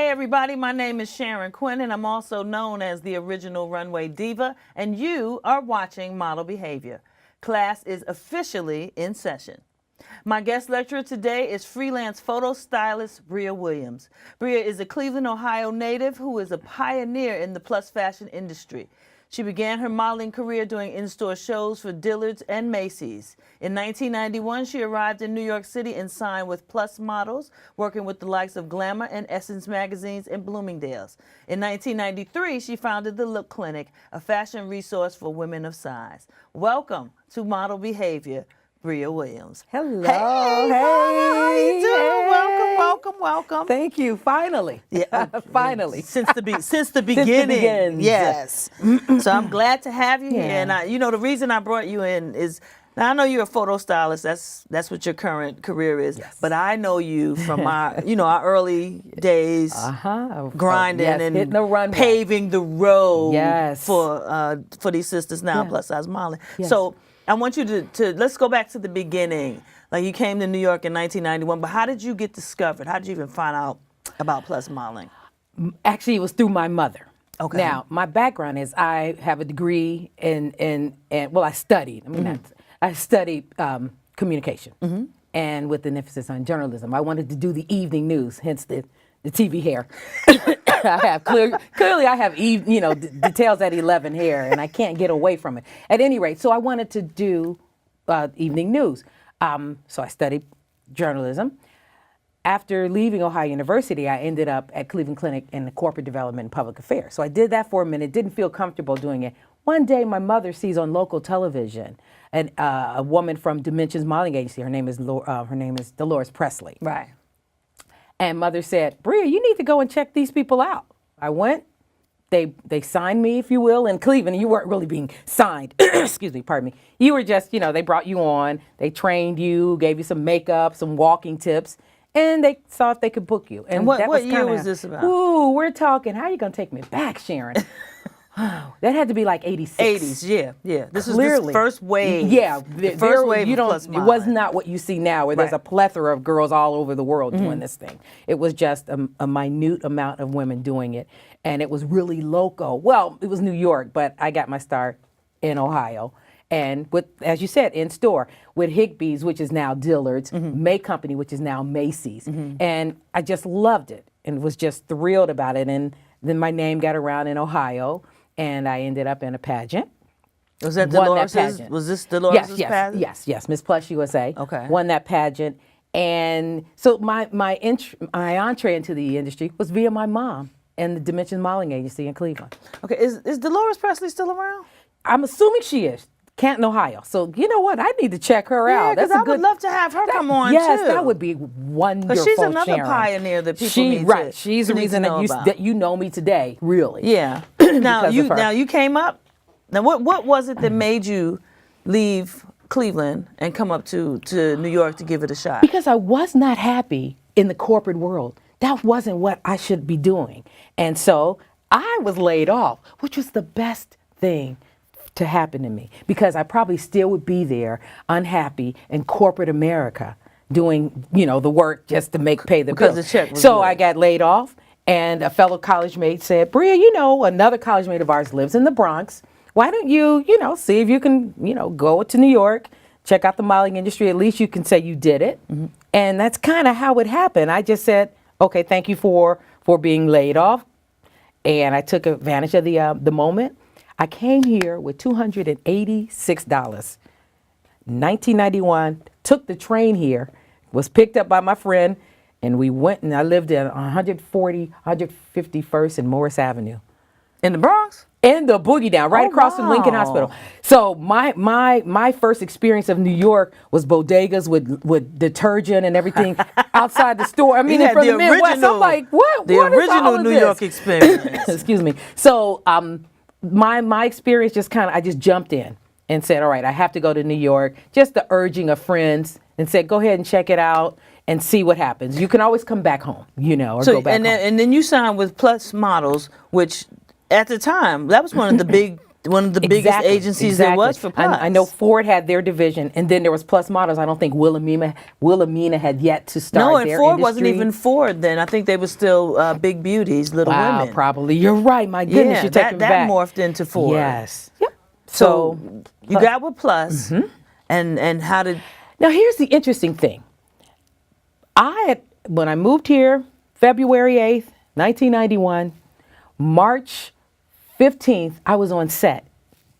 Everybody, my name is Sharon Quinn, and I'm also known as the original Runway Diva, and you are watching Model Behavior. Class is officially in session. My guest lecturer today is freelance photo stylist Breea Williams. Bria is a Cleveland, Ohio native who is a pioneer in the plus fashion industry. She began her modeling career doing in-store shows for Dillard's and Macy's. In 1991, she arrived in New York City and signed with Plus Models, working with the likes of Glamour and Essence magazines and Bloomingdale's. In 1993, she founded the Look Clinic, a fashion resource for women of size. Welcome to Model Behavior, Breea Williams. Hello. Hey, how you doing? Hey. Welcome. Thank you. Finally. Yeah, finally. Since the beginning. Yes. So I'm glad to have you here. And the reason I brought you in is, now I know you're a photo stylist. That's what your current career is. Yes. But I know you from our early days, grinding and hitting the runway, paving the road yes. for these sisters now, plus size modeling. Yes. So I want you to let's go back to the beginning. Like, you came to New York in 1991, but how did you get discovered? How did you even find out about plus modeling? Actually, it was through my mother. Okay. Now, my background is I have a degree I studied. I studied communication, and with an emphasis on journalism. I wanted to do the evening news, hence the TV hair. I have clearly I have details at 11 hair, and I can't get away from it. At any rate, so I wanted to do evening news. So I studied journalism. After leaving Ohio University, I ended up at Cleveland Clinic in the corporate development and public affairs. So I did that for a minute, didn't feel comfortable doing it. One day, my mother sees on local television a woman from Dimensions Modeling Agency. Her name is Dolores Presley. Right. And mother said, Bria, you need to go and check these people out. I went. They signed me, if you will, in Cleveland. You weren't really being signed. Excuse me, pardon me. You were just, they brought you on. They trained you, gave you some makeup, some walking tips, and they saw if they could book you. And what year was this about? Ooh, we're talking, how are you going to take me back, Sharon? That had to be like 86. 80s, yeah. This is Clearly. this first wave. Yeah, the first wave of plus modeling. It was not what you see now, where there's a plethora of girls all over the world doing this thing. It was just a minute amount of women doing it, and it was really local. Well, it was New York, but I got my start in Ohio. And with, as you said, in store, with Higbee's, which is now Dillard's, May Company, which is now Macy's. And I just loved it and was just thrilled about it. And then my name got around in Ohio, and I ended up in a pageant. Was that Dolores'? Was this Dolores' pageant? Yes, Miss Plus USA. Okay. Won that pageant. And so my entree into the industry was via my mom and the Dimension Modeling Agency in Cleveland. Okay, is Dolores Presley still around? I'm assuming she is. Canton, Ohio. So you know what? I need to check her out. That's I would love to have her come on too. Yes, that would be wonderful. But she's another Sharon. Pioneer that people need to She's the reason that you know me today, really. Yeah. Now you came up. Now what was it that made you leave Cleveland and come up to New York to give it a shot? Because I was not happy in the corporate world. That wasn't what I should be doing. And so I was laid off, which was the best thing to happen to me, because I probably still would be there unhappy in corporate America doing, the work just to pay the bills. The check was so good. I got laid off, and a fellow college mate said, Bria, another college mate of ours lives in the Bronx. Why don't you, see if you can, go to New York, check out the modeling industry. At least you can say you did it. And that's kind of how it happened. I just said, okay, thank you for being laid off. And I took advantage of the moment. I came here with $286, 1991, took the train here, was picked up by my friend, and we went, and I lived in 151st and Morris Avenue. In the Bronx? In the Boogie Down, right across from Lincoln Hospital. So my first experience of New York was bodegas with detergent and everything outside the store. I mean, You had from the the Midwest, original- I'm like, what? The what is all original of New this? York experience. Excuse me. So my experience just I just jumped in and said, all right, I have to go to New York. Just the urging of friends and said, go ahead and check it out and see what happens. You can always come back home, or go back home. And then you signed with Plus Models, which at the time that was one of the biggest agencies there was for Plus. I know Ford had their division, and then there was Plus Models. I don't think Wilhelmina had yet to start. No, and their Ford wasn't industry. even Ford then. I think they were still Big Beauties, Little Wow, Women. probably. You're right. My goodness, Yeah, you're taking me that back. morphed into Ford. Yes. Yep. So you got with Plus, and how did? Now here's the interesting thing. When I moved here, February 8th, 1991, March 15th, I was on set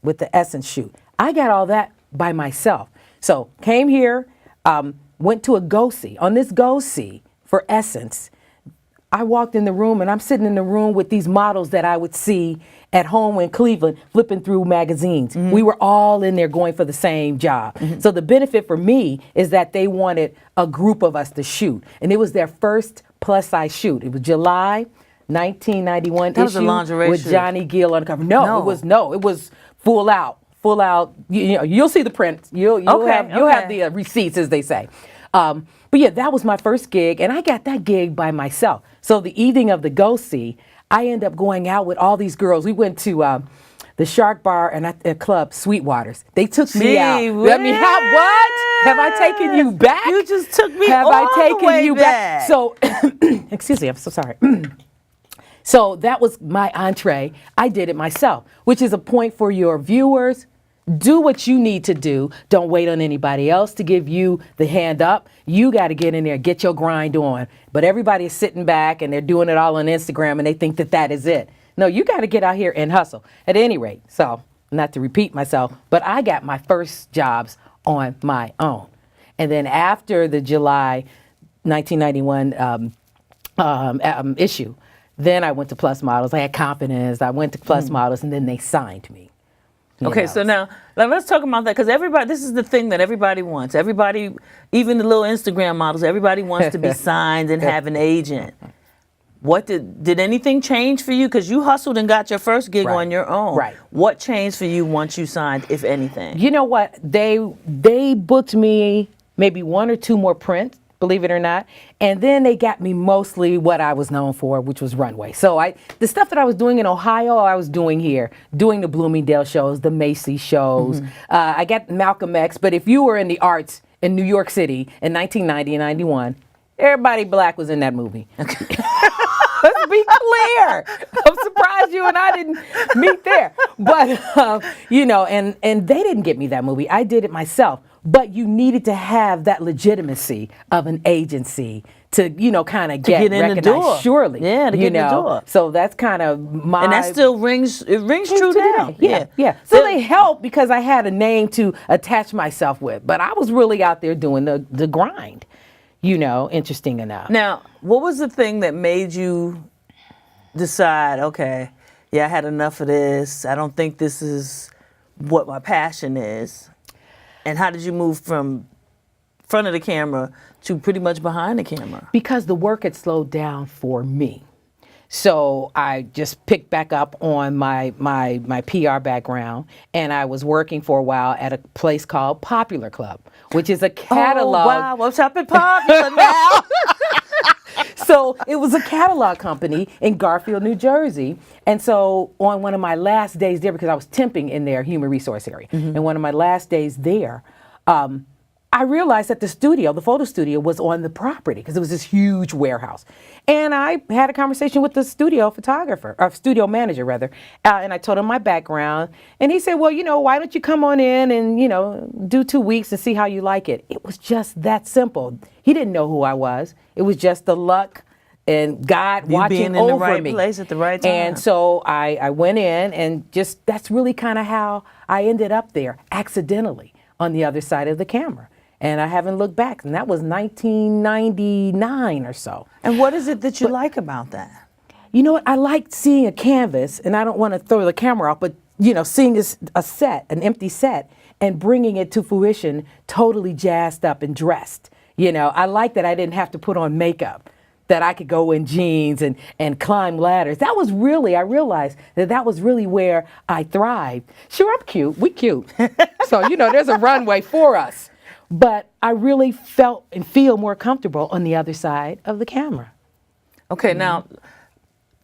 with the Essence shoot. I got all that by myself. So came here, went to a go-see. On this go-see for Essence, I walked in the room and I'm sitting in the room with these models that I would see at home in Cleveland, flipping through magazines. We were all in there going for the same job. So the benefit for me is that they wanted a group of us to shoot. And it was their first plus size shoot. It was July 1991 That was a issue lingerie with shoot. Johnny Gill on the cover. No, it was full out. You'll see the print. You'll have the receipts, as they say. But yeah, that was my first gig, and I got that gig by myself. So the evening of the go-see, I ended up going out with all these girls. We went to the Shark Bar and a club, Sweetwater's. They took me out. I mean, what? Have I taken you back? You just took me Have all I taken the way you back? So, excuse me, I'm so sorry. So that was my entree. I did it myself, which is a point for your viewers. Do what you need to do. Don't wait on anybody else to give you the hand up. You got to get in there, get your grind on. But everybody is sitting back and they're doing it all on Instagram and they think that is it. No, you got to get out here and hustle. At any rate, so not to repeat myself, but I got my first jobs on my own. And then after the July 1991 issue, then I went to Plus Models. I had confidence. I went to Plus Models and then they signed me. Okay, so now let's talk about that, because this is the thing that everybody wants. Everybody, even the little Instagram models, everybody wants to be signed and have an agent. What did anything change for you? Because you hustled and got your first gig on your own. Right. What changed for you once you signed, if anything? You know what? They booked me maybe one or two more prints, believe it or not. And then they got me mostly what I was known for, which was Runway. So the stuff that I was doing in Ohio, I was doing here, doing the Bloomingdale shows, the Macy shows. I got Malcolm X, but if you were in the arts in New York City in 1990 and 91, everybody black was in that movie. Let's be clear. I'm surprised you and I didn't meet there. But, and they didn't get me that movie. I did it myself. But you needed to have that legitimacy of an agency to, kind of get in recognized. the door. Surely. Yeah, to get in the door. So that's kind of my... And that still rings true today. Yeah. So they helped because I had a name to attach myself with. But I was really out there doing the grind. Interesting enough. Now, what was the thing that made you decide, okay, I had enough of this. I don't think this is what my passion is. And how did you move from front of the camera to pretty much behind the camera? Because the work had slowed down for me. So I just picked back up on my PR background, and I was working for a while at a place called Popular Club, which is a catalog. Oh, wow, what's up at Popular now? So it was a catalog company in Garfield, New Jersey. And so on one of my last days there, because I was temping in their human resource area, and one of my last days there, I realized that the photo studio was on the property because it was this huge warehouse. And I had a conversation with the studio manager rather, and I told him my background. And he said, well, why don't you come on in and, do 2 weeks and see how you like it? It was just that simple. He didn't know who I was. It was just the luck and God watching being in over the right me. place at the right time. And so I went in, and just that's really kind of how I ended up there, accidentally, on the other side of the camera. And I haven't looked back, and that was 1999 or so. And what is it that you like about that? you know what, I like seeing a canvas, and I don't want to throw the camera off, but seeing a set, an empty set, and bringing it to fruition totally jazzed up and dressed. I like that I didn't have to put on makeup, that I could go in jeans and climb ladders. That was really, I realized that was really where I thrived. Sure, I'm cute. We cute. So, there's a runway for us. But I really felt and feel more comfortable on the other side of the camera. Okay, now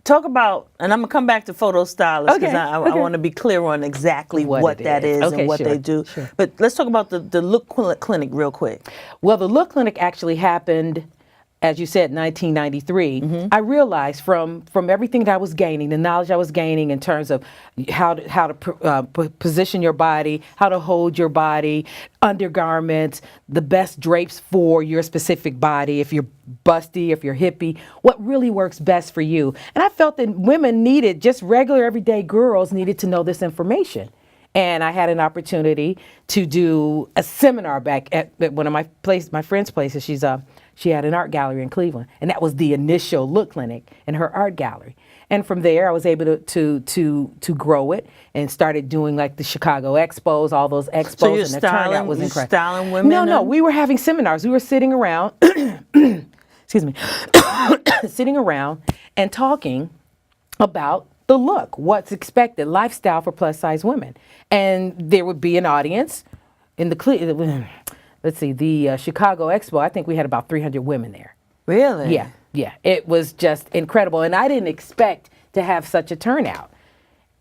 talk about, and I'm gonna come back to photo stylists because I want to be clear on exactly what that is and what they do. Sure. But let's talk about the look clinic real quick. Well, the look clinic actually happened, as you said, 1993. I realized from everything that I was gaining, the knowledge I was gaining in terms of how to position your body, how to hold your body, undergarments, the best drapes for your specific body, if you're busty, if you're hippie, what really works best for you. And I felt that women needed, just regular everyday girls needed to know this information. And I had an opportunity to do a seminar back at one of my friend's places. She had an art gallery in Cleveland, and that was the initial look clinic in her art gallery. And from there, I was able to grow it and started doing like the Chicago expos, all those expos, so you're and the turnout was incredible. Styling women? No, we were having seminars. We were sitting around, excuse me, sitting around and talking about the look, what's expected, lifestyle for plus size women. And there would be an audience in the Chicago Expo. I think we had about 300 women there. Really? Yeah. It was just incredible. And I didn't expect to have such a turnout.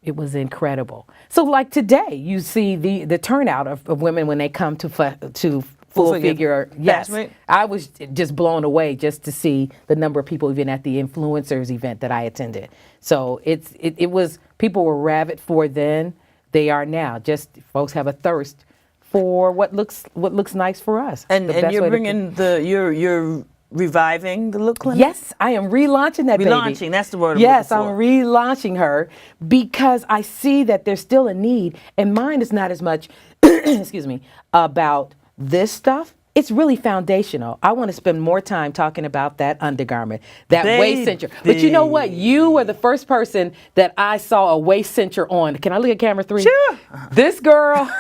It was incredible. So like today, you see the turnout of women when they come to full figure. Yes. I was just blown away just to see the number of people even at the influencers event that I attended. So it was, people were rabid for then. They are now. Just folks have a thirst for what looks nice for us. And you're bringing you're reviving the look clinic? Yes, I am relaunching that baby. Relaunching, that's the word. Yes, I'm relaunching her because I see that there's still a need, and mine is not as much, excuse me, about this stuff. It's really foundational. I want to spend more time talking about that undergarment, that waist cincher. But you know what? You were the first person that I saw a waist cincher on. Can I look at camera 3? Sure. This girl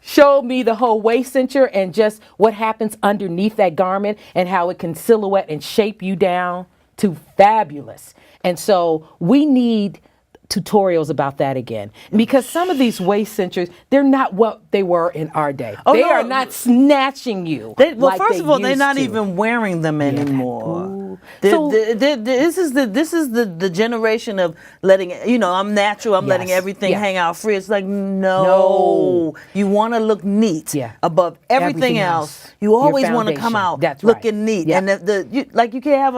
showed me the whole waist cincher and just what happens underneath that garment and how it can silhouette and shape you down to fabulous. And so we need tutorials about that again, because some of these waist cinchers, they're not what they were in our day. They are not snatching you. First of all, they're not even wearing them anymore. This is the generation of letting, I'm natural, I'm letting everything hang out free. It's like, no. You want to look neat above everything else. You always want to come out looking neat. And you can't have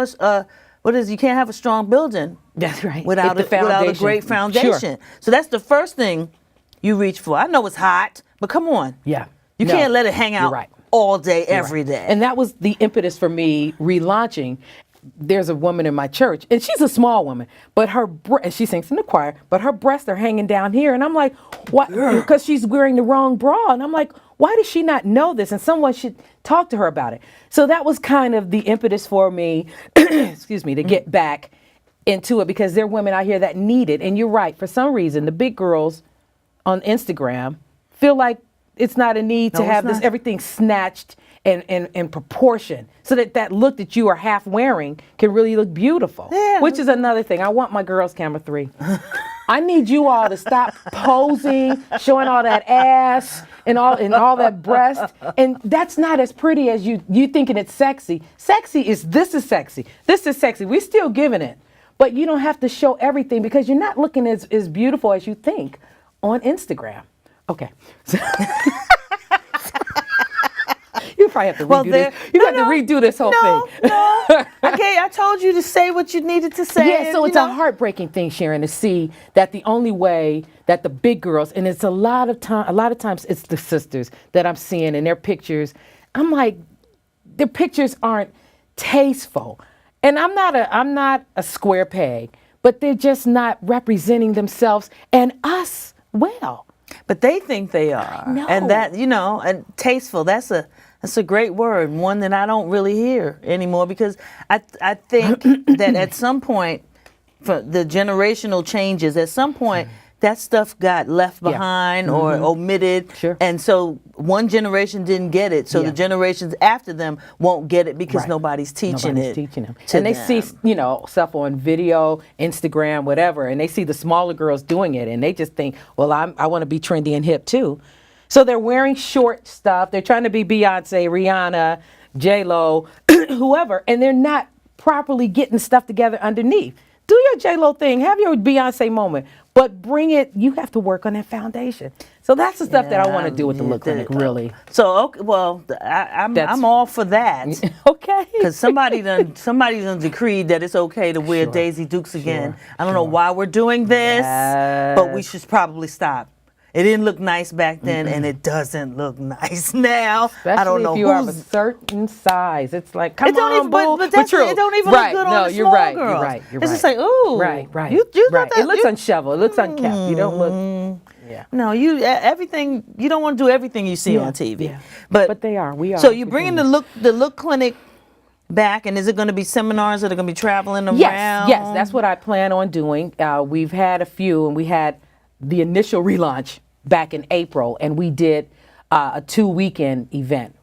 you can't have a strong building. That's right. Without a great foundation. Sure. So that's the first thing you reach for. I know it's hot, but come on. Yeah. You can't let it hang out all day, every day. And that was the impetus for me relaunching. There's a woman in my church, and she's a small woman, but and she sings in the choir, but her breasts are hanging down here. And I'm like, what? Because she's wearing the wrong bra. And I'm like, why does she not know this? And someone should talk to her about it. So that was kind of the impetus for me, excuse me, to get back into it, because there are women out here that need it. And you're right. For some reason, the big girls on Instagram feel like it's not a need to have this everything snatched and in proportion, so that look that you are half wearing can really look beautiful. Yeah. Which is another thing. I want my girls camera 3. I need you all to stop posing, showing all that ass and all that breast. And that's not as pretty as you thinking it's sexy. This is sexy. This is sexy. We're still giving it. But you don't have to show everything, because you're not looking as beautiful as you think on Instagram. Okay. You probably have to redo this. You have to redo this whole thing. No. Okay, I told you to say what you needed to say. Yeah, so it's a heartbreaking thing, Sharon, to see that the only way that the big girls, and it's a lot of times it's the sisters that I'm seeing in their pictures. I'm like, their pictures aren't tasteful. And I'm not a square peg, but they're just not representing themselves and us well. But they think they are. No. And that, and tasteful, that's a great word, one that I don't really hear anymore, because I think that at some point for the generational changes, at some point that stuff got left behind or omitted. Sure. And so one generation didn't get it. So the generations after them won't get it because nobody's teaching Nobody's it. teaching them. to And they them. see, stuff on video, Instagram, whatever, and they see the smaller girls doing it, and they just think, well, I want to be trendy and hip too. So they're wearing short stuff. They're trying to be Beyonce, Rihanna, J-Lo, whoever, and they're not properly getting stuff together underneath. Do your J-Lo thing, have your Beyonce moment, but bring it, you have to work on that foundation. So that's the stuff that I want to do with the look clinic, really. So, okay, well, I'm all for that. Okay. Because somebody done decreed that it's okay to wear Daisy Dukes again. I don't know why we're doing this, but we should probably stop. It didn't look nice back then, and it doesn't look nice now. Especially I don't know if you are of a certain size. It's like, come on, boo. But that's true. It don't even look good on the small girls. You're right. It's just like, ooh. Right. You right. that, It looks unshoveled. It looks unkept. You don't look. Yeah. No, you don't want to do everything you see on TV. Yeah. But they are. We are. So you're bringing the look clinic back, and is it going to be seminars that are going to be traveling around? Yes, that's what I plan on doing. We've had a few, and we had the initial relaunch back in April, and we did a 2-weekend event.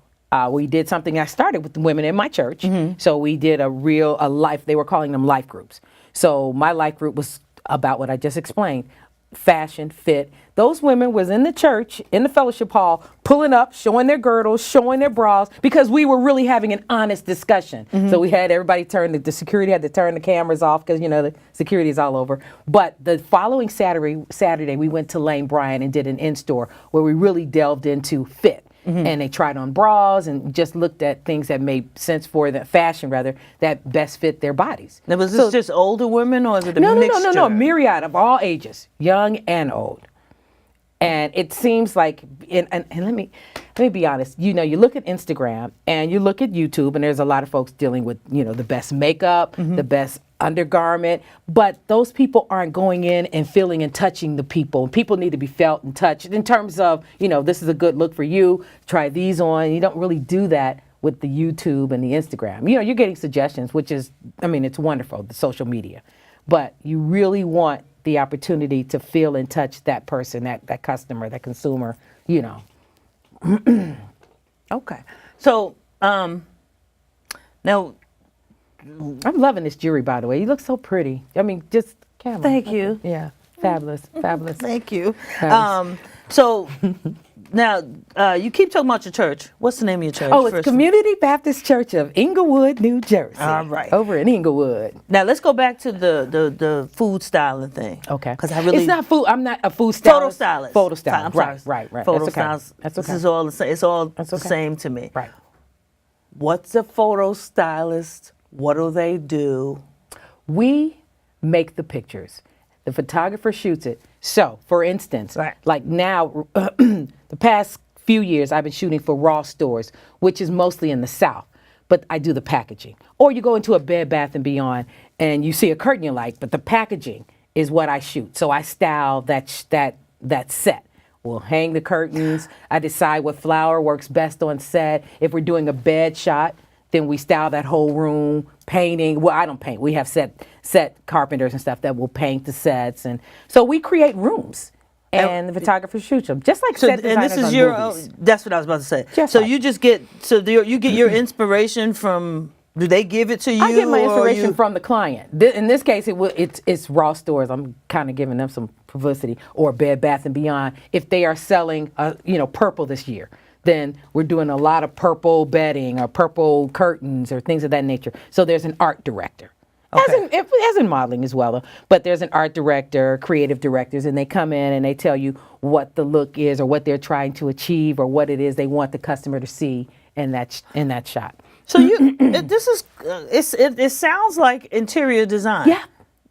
We did something I started with the women in my church. So we did a life, they were calling them life groups. So my life group was about what I just explained, fashion, fit. Those women was in the church, in the fellowship hall, pulling up, showing their girdles, showing their bras, because we were really having an honest discussion. So we had everybody the security had to turn the cameras off because, the security is all over. But the following Saturday, we went to Lane Bryant and did an in-store where we really delved into fit. And they tried on bras and just looked at things that made sense for the fashion, that best fit their bodies. Now, was this just older women, or is it a mixture? No, myriad of all ages, young and old. And it seems like, and let me be honest, you look at Instagram and you look at YouTube, and there's a lot of folks dealing with, the best makeup, the best undergarment, but those people aren't going in and feeling and touching the people. People need to be felt and touched in terms of, this is a good look for you, try these on. You don't really do that with the YouTube and the Instagram. You're getting suggestions, which is, it's wonderful, the social media, but you really want the opportunity to feel and touch that person, that customer, that consumer, Okay. So, now, I'm loving this jewelry, by the way. You look so pretty. Just camera. Thank you. Yeah, fabulous. Thank you. Fabulous. So now you keep talking about your church. What's the name of your church? Oh, it's Community Baptist Church of Inglewood, New Jersey. All right. Over in Inglewood. Now let's go back to the food styling thing. Okay. Because it's not food. I'm not a food stylist. Photo stylist. I'm sorry. Right. Photo That's okay. stylist. That's okay. This is all the same. It's all That's the okay. same to me. Right. What's a photo stylist? What do they do? We make the pictures. The photographer shoots it. So, for instance, like now, the past few years, I've been shooting for Ross stores, which is mostly in the South, but I do the packaging. Or you go into a Bed Bath & Beyond and you see a curtain you like, but the packaging is what I shoot. So I style that set. We'll hang the curtains. I decide what flower works best on set. If we're doing a bed shot, then we style that whole room, painting. Well, I don't paint. We have set carpenters and stuff that will paint the sets. And so we create rooms, and the photographer shoots them, just like set designers and this is on your movies. that's what I was about to say. Just so like. you just get you get your inspiration from, do they give it to you? I get my or inspiration from the client. In this case, it's Ross stores. I'm kind of giving them some publicity, or Bed Bath & Beyond. If they are selling, purple this year, then we're doing a lot of purple bedding or purple curtains or things of that nature. So there's an art director. Okay. As in modeling as well, but there's an art director, creative directors, and they come in and they tell you what the look is or what they're trying to achieve or what it is they want the customer to see in that shot. So it sounds like interior design. Yeah.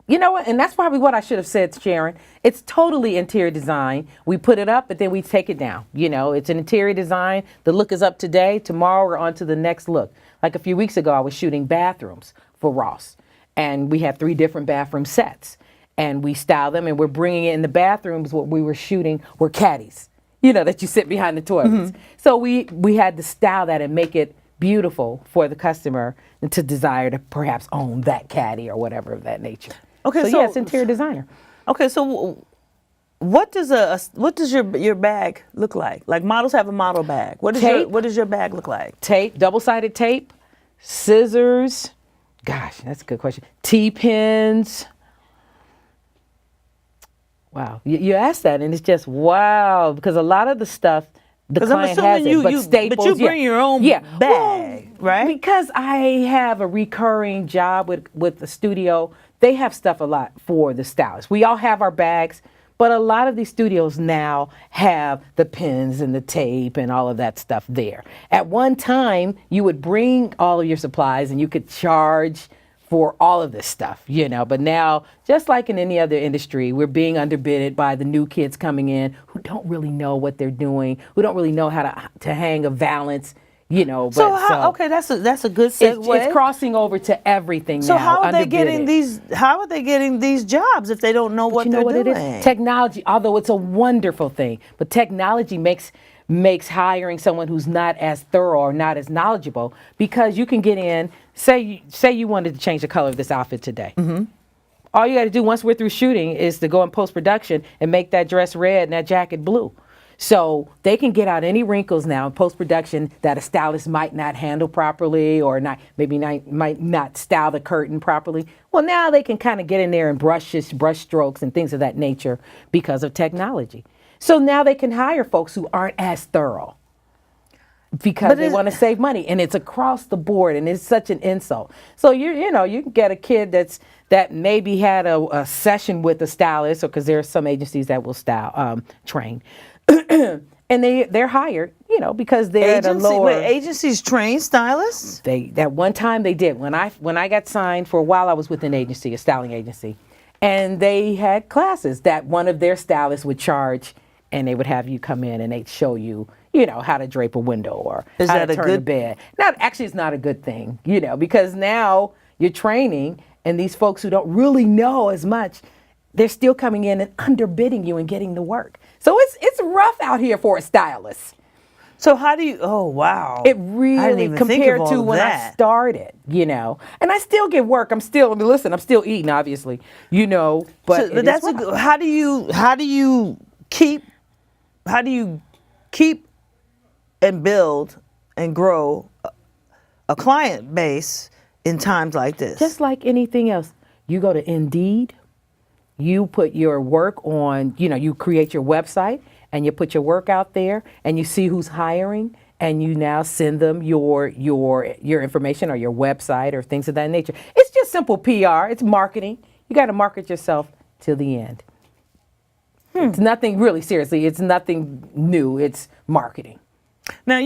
You know what? And that's probably what I should have said, Sharon. It's totally interior design. We put it up, but then we take it down. It's an interior design. The look is up today. Tomorrow we're on to the next look. Like a few weeks ago, I was shooting bathrooms for Ross. And we have 3 different bathroom sets. And we style them, and we're bringing in the bathrooms. What we were shooting were caddies, that you sit behind the toilets. So we had to style that and make it beautiful for the customer to desire to perhaps own that caddy or whatever of that nature. Okay, so yes, interior designer. Okay, so what does your bag look like? Like models have a model bag. What does your bag look like? Tape, double-sided tape, scissors. Gosh, that's a good question. T-pins. Wow, you asked that, and it's just wow, because a lot of the stuff the client has it, but staples. But you bring your own bag, right? Because I have a recurring job with the studio. They have stuff a lot for the stylist. We all have our bags, but a lot of these studios now have the pins and the tape and all of that stuff there. At one time, you would bring all of your supplies and you could charge for all of this stuff, but now, just like in any other industry, we're being underbidded by the new kids coming in who don't really know what they're doing, who don't really know how to hang a valance, okay, that's a good segue. It's crossing over to everything now. So how are they getting these jobs if they don't know what they're doing? It is? Technology, although it's a wonderful thing, but technology makes hiring someone who's not as thorough or not as knowledgeable, because you can get in, say you wanted to change the color of this outfit today. Mm-hmm. All you got to do once we're through shooting is to go in post-production and make that dress red and that jacket blue. So they can get out any wrinkles now in post-production that a stylist might not handle properly, or might not style the curtain properly. Well, now they can kind of get in there and brush strokes and things of that nature because of technology. So now they can hire folks who aren't as thorough because they want to save money, and it's across the board, and it's such an insult. So you can get a kid that maybe had a session with a stylist, or because there are some agencies that will train, and they're hired, because they're at a lower. Agencies train stylists? That one time they did. When I got signed for a while, I was with an agency, a styling agency, and they had classes that one of their stylists would charge. And they would have you come in and they'd show you, how to drape a window or how to turn a bed. Now, actually, it's not a good thing, because now you're training, and these folks who don't really know as much, they're still coming in and underbidding you and getting the work. So it's rough out here for a stylist. So how do you? Oh wow! It really, compared to when I started, and I still get work. I'm still eating, obviously, but that's how do you keep and build and grow a client base in times like this? Just like anything else. You go to Indeed, you put your work on, you create your website and you put your work out there and you see who's hiring, and you now send them your information or your website or things of that nature. It's just simple PR. It's marketing. You got to market yourself till the end. It's nothing really, seriously, it's nothing new. It's marketing. Now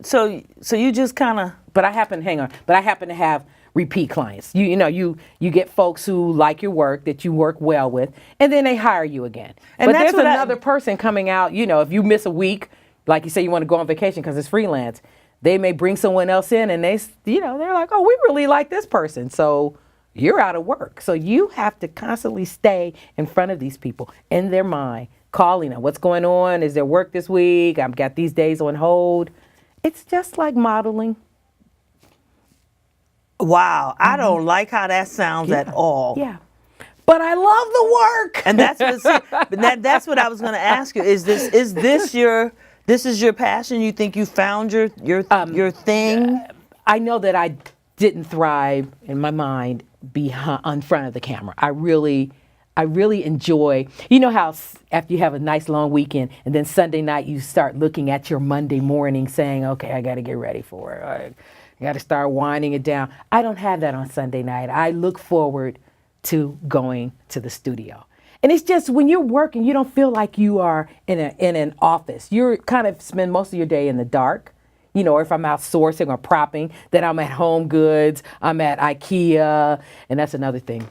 so you just kind of. But I happen to have repeat clients. You get folks who like your work, that you work well with, and then they hire you again. And but there's another person coming out, if you miss a week, like you say you want to go on vacation because it's freelance, they may bring someone else in, and they're like, oh, we really like this person. So you're out of work. So you have to constantly stay in front of these people, in their mind, calling them. What's going on? Is there work this week? I've got these days on hold. It's just like modeling. Wow. I don't like how that sounds at all. Yeah. But I love the work. And that's what I was going to ask you. Is this your passion? You think you found your thing? I know that I didn't thrive in my mind in front of the camera. I really enjoy, how after you have a nice long weekend and then Sunday night you start looking at your Monday morning saying, okay, I got to get ready for it. I got to start winding it down. I don't have that on Sunday night. I look forward to going to the studio. And it's just when you're working, you don't feel like you are in an office. You're kind of spend most of your day in the dark. Or if I'm outsourcing or propping, then I'm at Home Goods, I'm at IKEA, and that's another thing.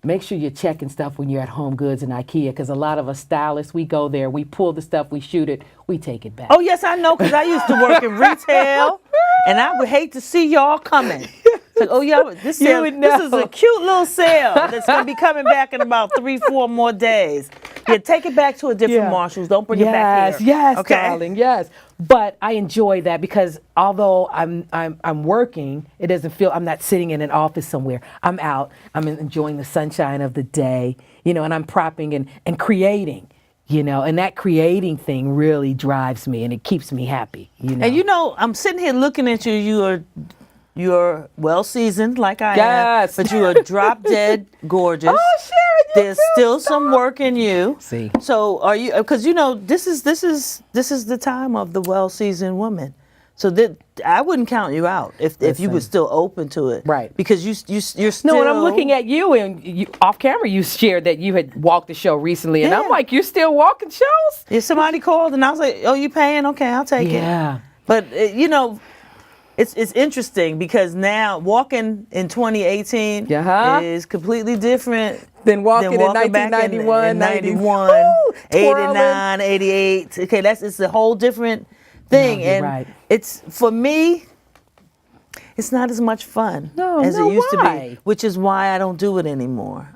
Make sure you're checking stuff when you're at Home Goods and IKEA, because a lot of us stylists, we go there, we pull the stuff, we shoot it, we take it back. Oh, yes, I know, because I used to work in retail, and I would hate to see y'all coming. Like, oh, yeah, this is a cute little sale that's going to be coming back in about 3-4 more days. Yeah, take it back to a different Marshalls. Don't bring it back here. Yes, okay? Darling, yes. But I enjoy that because although I'm working, it doesn't feel I'm not sitting in an office somewhere. I'm out. I'm enjoying the sunshine of the day, you know, and I'm propping and creating, you know, and that creating thing really drives me and it keeps me happy, you know. And you know, I'm sitting here looking at you. You're well seasoned like I Yes. am, but you are drop dead gorgeous. Oh, Sharon, you There's too, still stop. some work in you. See. So are you? Because you know this is the time of the well seasoned woman. So that I wouldn't count you out if you were still open to it. Right. Because you're still. No, and I'm looking at you, and you, off camera, you shared that you had walked the show recently, and Yeah. I'm like, you're still walking shows? If somebody called and I was like, "Oh, you paying? Okay, I'll take it." Yeah. But you know, it's interesting because now walking in 2018 Uh-huh. is completely different Then walking in back 1991, 91, Woo, 89, 88. Okay, it's a whole different thing, No, you're and right. it's for me. It's not as much fun as it used to be, which is why I don't do it anymore.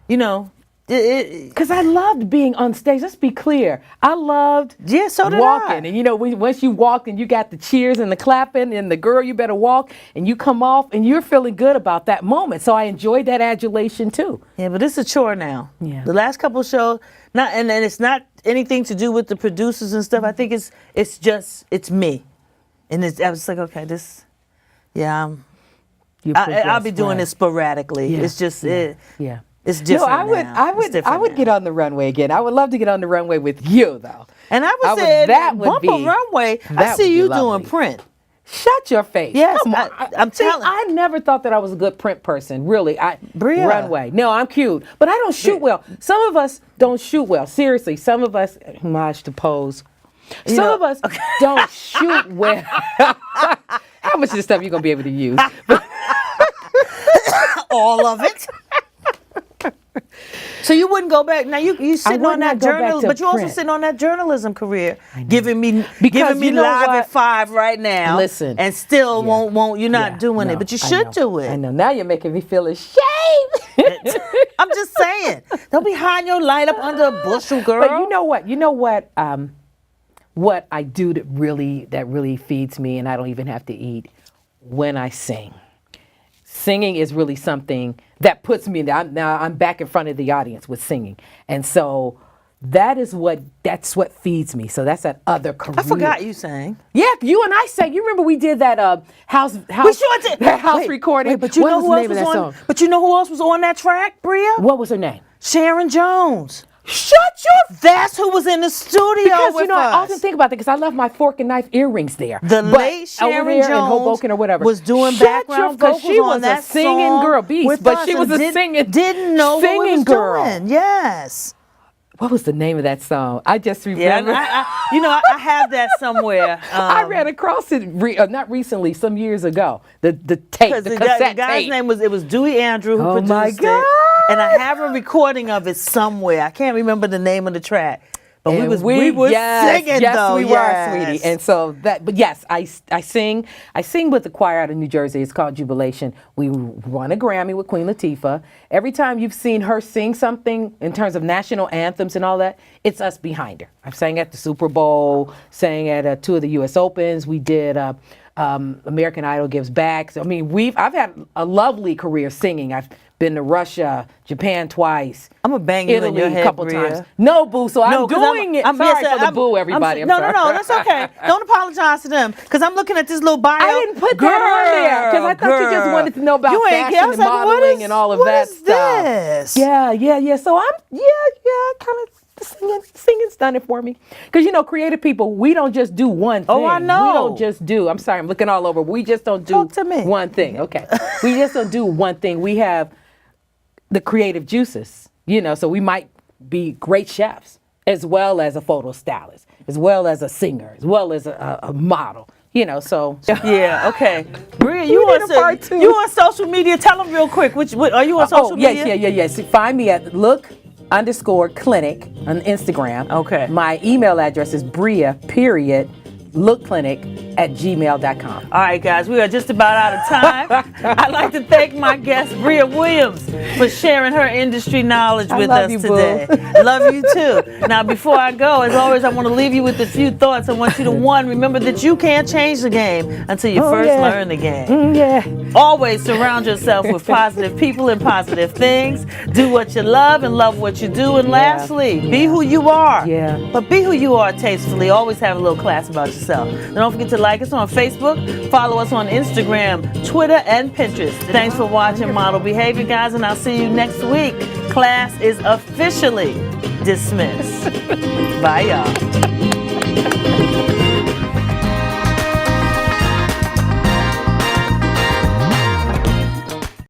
You know, Because I loved being on stage. Let's be clear. I loved so did walking. I. And you know, once you walked and you got the cheers and the clapping and the girl, you better walk, and you come off and you're feeling good about that moment. So I enjoyed that adulation too. Yeah, but it's a chore now. Yeah. The last couple of shows, and it's not anything to do with the producers and stuff. I think it's me, and I was like, okay, I'll be doing this sporadically. Yeah. It's just Yeah. It's different. I would get on the runway again. I would love to get on the runway with you, though. And I would say that would bump be a runway. I that see would be you lovely. doing print. Shut your face. Yes, Come on. I'm telling. I never thought that I was a good print person. Really. Bria. Runway. No, I'm cute, but I don't shoot well. Some of us don't shoot well. Seriously, some of us homage to pose. Some of us don't shoot well. How much of this stuff you gonna be able to use? All of it. So you wouldn't go back. Now you sitting on that journalism, but you also sitting on that journalism career, giving me you know live what? at 5 right now. Listen, and still won't you're not doing it, but you should do it. I know. Now you're making me feel ashamed. I'm just saying, don't be hiding your light up under a bushel, girl. But you know what? You know what? What I do that really feeds me, and I don't even have to eat when I sing. Singing is really something that puts me down. Now I'm back in front of the audience with singing, and so that's what feeds me. So that's that other career. I forgot you sang. Yeah, you and I sang. You remember we did that house We sure did. that house recording. But you know who else was on? But you know who else was on that track, Bria? What was her name? Sharon Jones. Shut your. That's who was in the studio Because with you know, us. I often think about that because I left my fork and knife earrings there. The But late over Sharon there in Jones Hoboken or whatever was doing Shut background your- vocals she on was that a singing song girl, beast, with but us she was and a singing, didn't know what singing we was girl. doing. Yes. What was the name of that song? I just remember. Yeah, I have that somewhere. I ran across it not recently, some years ago. The tape, the cassette guy's tape. name was Dewey Andrew who Oh produced my God. it, and I have a recording of it somewhere. I can't remember the name of the track, but we were singing though. We were, sweetie. And so but yes, I sing with the choir out of New Jersey. It's called Jubilation. We won a Grammy with Queen Latifah. Every time you've seen her sing something in terms of national anthems and all that, it's us behind her. I've sang at the Super Bowl, sang at 2 of the U.S. Opens. We did American Idol Gives Back. So, I mean, I've had a lovely career singing. I've been to Russia, Japan twice. I'm gonna bang you in Italy your head, a couple Bria. times. No, boo. So I'm 'cause doing it. Sorry for the boo, everybody. No, sorry. that's okay. Don't apologize to them, because I'm looking at this little bio. I didn't put that on there because I thought you just wanted to know about fashion and modeling and all of that stuff. This? Yeah. So I'm kind of singing's done it for me. Because creative people, we don't just do one thing. Oh, I know. We don't just do. I'm sorry, I'm looking all over. We just don't do Talk to me. one thing. Okay. We just don't do one thing. We have the creative juices. So we might be great chefs as well as a photo stylist, as well as a singer, as well as a model. So Yeah, okay. Bria, We did a part two. you on social media? Tell them real quick. Are you on social media? Yes. Find me at look_clinic on Instagram. Okay. My email address is Breea.lookclinic@gmail.com. All right, guys, we are just about out of time. I'd like to thank my guest, Breea Williams, for sharing her industry knowledge with us today. Love you too. Now, before I go, as always, I want to leave you with a few thoughts. I want you to, one, remember that you can't change the game until you first learn the game. Always surround yourself with positive people and positive things. Do what you love and love what you do. And lastly, be who you are. But be who you are tastefully. Always have a little class about yourself. And don't forget to like us on Facebook, follow us on Instagram, Twitter, and Pinterest. Thanks for watching Model Behavior, guys, and I'll see you next week. Class is officially dismissed. Bye, y'all.